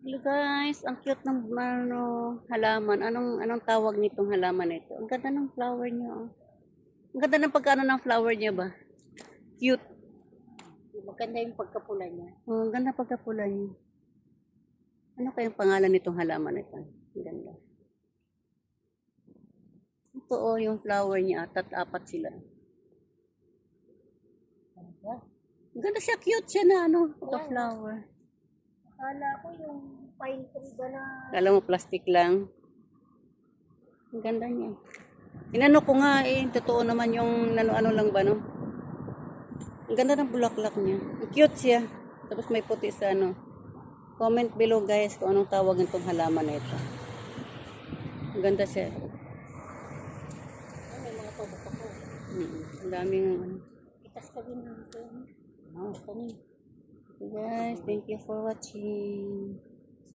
Hello guys, ang cute ng ano, halaman. Anong tawag nitong halaman na ito? Ang ganda ng flower niya. Oh. Ang ganda ng pagkaano ng flower niya ba? Cute. Maganda yung pagkapula niya. Oh, ang ganda pagkapula niya. Ano kayang pangalan nitong halaman na ito? Ang ganda. Ito oh, yung flower niya. Apat sila. Ang ganda siya, cute siya na ano, pagka-flower. Akala ko yung pine tree ba na Kala mo plastic lang. Ang ganda niya. Inano ko nga eh, totoo naman yung ano lang ba no? Ang ganda ng bulaklak niya. Ang cute siya. Tapos may puti sa ano. Comment below guys kung anong tawag nitong halaman na ito. Ang ganda siya. may mga tubok ako. Ang daming ano. Itas ka din natin. Okay guys, thank you for watching.